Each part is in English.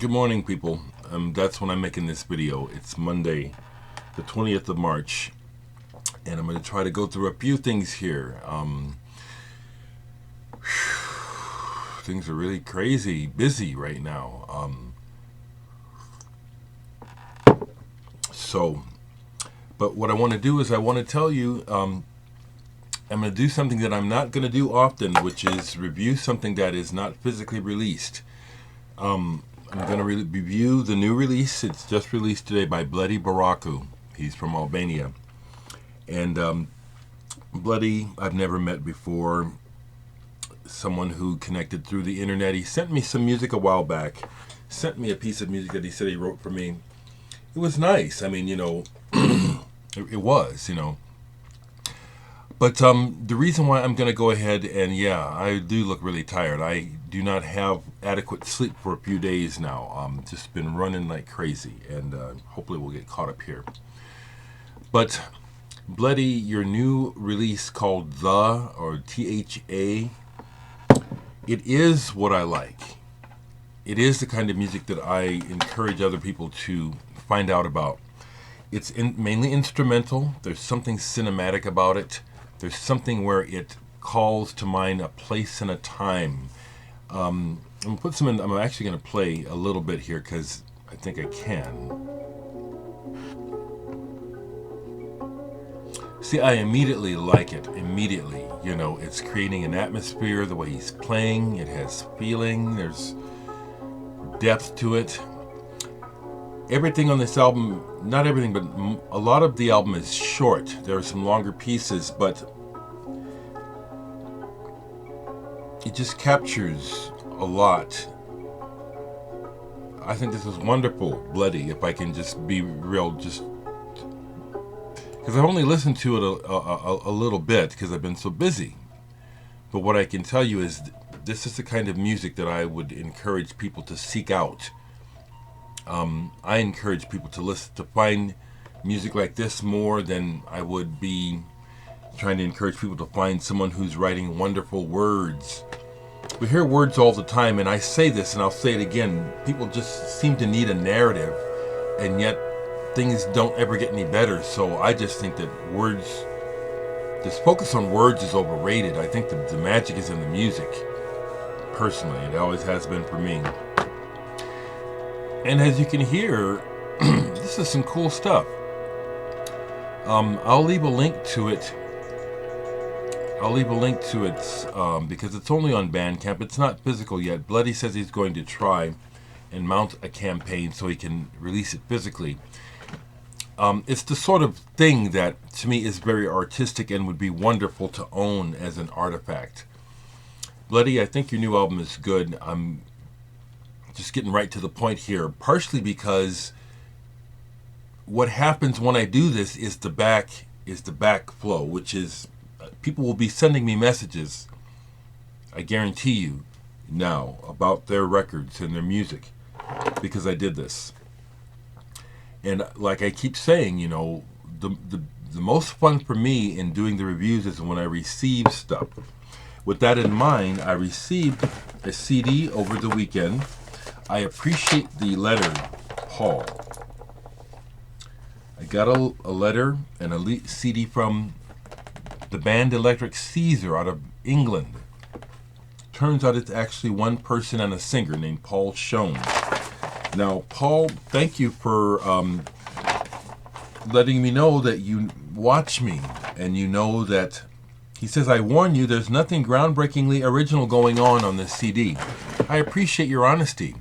Good morning, people. That's when I'm making this video. It's Monday, the 20th of March, and I'm going to try to go through a few things here. Things are really crazy, busy right now. But what I want to do is I want to tell you I'm going to do something that I'm not going to do often, which is review something that is not physically released. I'm going to review the new release. It's just released today by Bledi Baraku. He's from Albania. And Bledi, I've never met before. Someone who connected through the internet. He sent me some music a while back. Sent me a piece of music that he said he wrote for me. It was nice. I mean, it was. But the reason why I'm going to go ahead and, I do look really tired. I do not have adequate sleep for a few days now. Just been running like crazy, and hopefully we'll get caught up here. But Bledi, your new release called THA, it is what I like. It is the kind of music that I encourage other people to find out about. It's mainly instrumental. There's something cinematic about it. There's something where it calls to mind a place and a time. I'm actually going to play a little bit here because I think I can. See, I immediately like it. Immediately. It's creating an atmosphere, the way he's playing. It has feeling. There's depth to it. Everything on this album, not everything, but a lot of the album is short. There are some longer pieces, but it just captures a lot. I think this is wonderful, Bledi, if I can just be real, just because I've only listened to it a little bit because I've been so busy. But what I can tell you is this is the kind of music that I would encourage people to seek out. I encourage people to find music like this more than I would be trying to encourage people to find someone who's writing wonderful words. We hear words all the time, and I say this and I'll say it again. People just seem to need a narrative, and yet things don't ever get any better. So I just think that this focus on words is overrated. I think the magic is in the music. Personally, it always has been for me. And as you can hear, this is some cool stuff. I'll leave a link to it. Because it's only on Bandcamp. It's not physical yet. Bledi says he's going to try and mount a campaign so he can release it physically. It's the sort of thing that, to me, is very artistic and would be wonderful to own as an artifact. Bledi, I think your new album is good. I'm just getting right to the point here, partially because what happens when I do this is the back flow, which is people will be sending me messages, I guarantee you now, about their records and their music because I did this. And like I keep saying, the most fun for me in doing the reviews is when I receive stuff. With that in mind, I received a CD over the weekend. I appreciate the letter, Paul. I got a letter and a CD from the band Electric Caesar out of England. Turns out it's actually one person and a singer named Paul Schoen. Now, Paul, thank you for letting me know that you watch me and you know that. He says, I warn you, there's nothing groundbreakingly original going on this CD. I appreciate your honesty.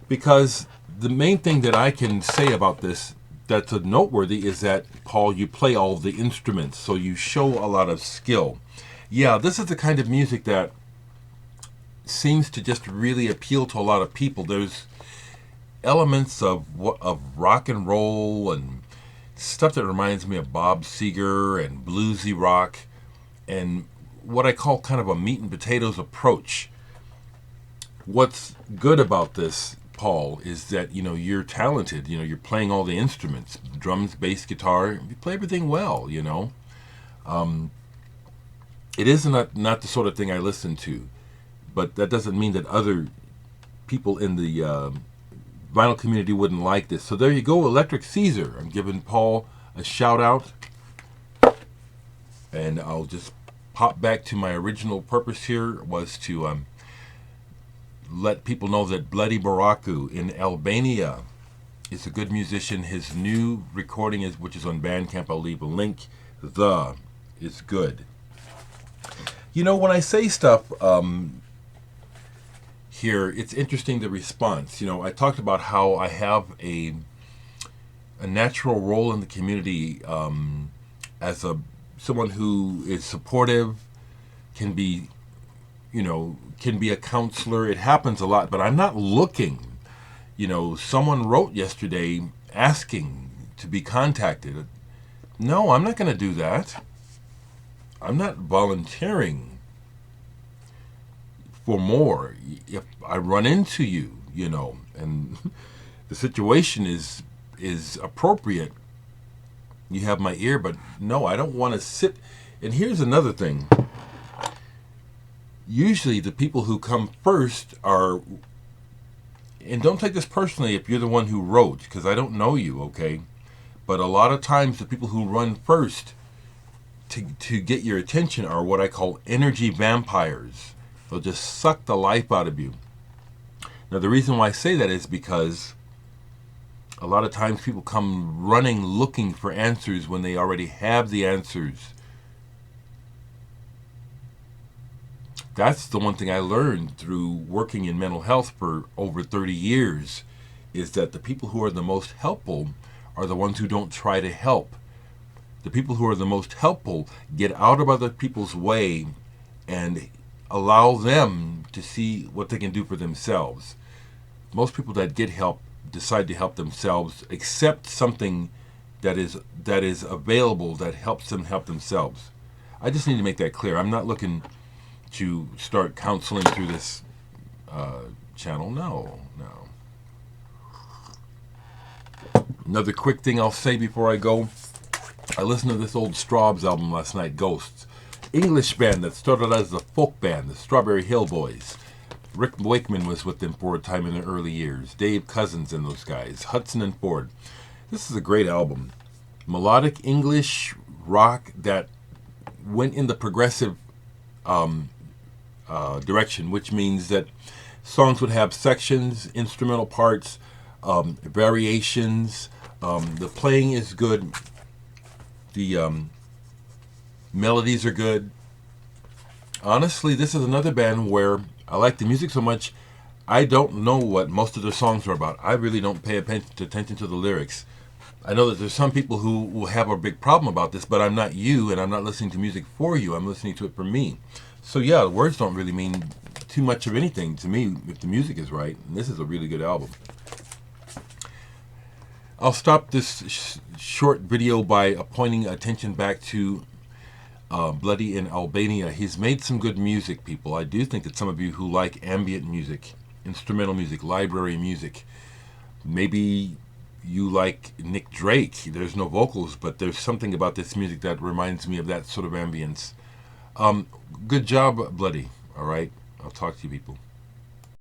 Because the main thing that I can say about this that's noteworthy is that, Paul, you play all the instruments, so you show a lot of skill. Yeah, this is the kind of music that seems to just really appeal to a lot of people. There's elements of rock and roll and stuff that reminds me of Bob Seger and bluesy rock and what I call kind of a meat and potatoes approach. What's good about this, Paul, is that you're talented. You're playing all the instruments, drums, bass, guitar. You play everything well. It is not the sort of thing I listen to, but that doesn't mean that other people in the vinyl community wouldn't like this. So there you go, Electric Caesar. I'm giving Paul a shout out. And I'll just pop back to my original purpose here, was to let people know that Bledi Baraku in Albania is a good musician. His new recording, which is on Bandcamp, I'll leave a link, is good. You know, when I say stuff here, it's interesting, the response. You know, I talked about how I have a natural role in the community as someone who is supportive, can be a counselor. It happens a lot, but I'm not looking. You know, someone wrote yesterday asking to be contacted. No, I'm not going to do that. I'm not volunteering for more. If I run into you, you know, and the situation is appropriate, you have my ear, but no, I don't want to sit. And here's another thing. Usually the people who come first are, and don't take this personally if you're the one who wrote, because I don't know you, okay? But a lot of times the people who run first to get your attention are what I call energy vampires. They'll just suck the life out of you. Now, the reason why I say that is because a lot of times people come running looking for answers when they already have the answers. That's the one thing I learned through working in mental health for over 30 years, is that the people who are the most helpful are the ones who don't try to help. The people who are the most helpful get out of other people's way and allow them to see what they can do for themselves. Most people that get help decide to help themselves, accept something that is available that helps them help themselves. I just need to make that clear. I'm not looking to start counseling through this channel. No. Another quick thing I'll say before I go. I listened to this old Straubs album last night, Ghosts. English band that started as a folk band, the Strawberry Hill Boys. Rick Wakeman was with them for a time in the early years. Dave Cousins and those guys. Hudson and Ford. This is a great album. Melodic English rock that went in the progressive direction, which means that songs would have sections, instrumental parts, variations. The playing is good. The melodies are good. Honestly, this is another band where I like the music so much, I don't know what most of their songs are about. I really don't pay attention to the lyrics. I know that there's some people who will have a big problem about this, but I'm not you, and I'm not listening to music for you. I'm listening to it for me. So yeah, words don't really mean too much of anything to me if the music is right. And this is a really good album. I'll stop this short video by pointing attention back to Bledi in Albania. He's made some good music, people. I do think that some of you who like ambient music, instrumental music, library music, maybe you like Nick Drake. There's no vocals, but there's something about this music that reminds me of that sort of ambience. Good job, Bledi. All right. I'll talk to you people.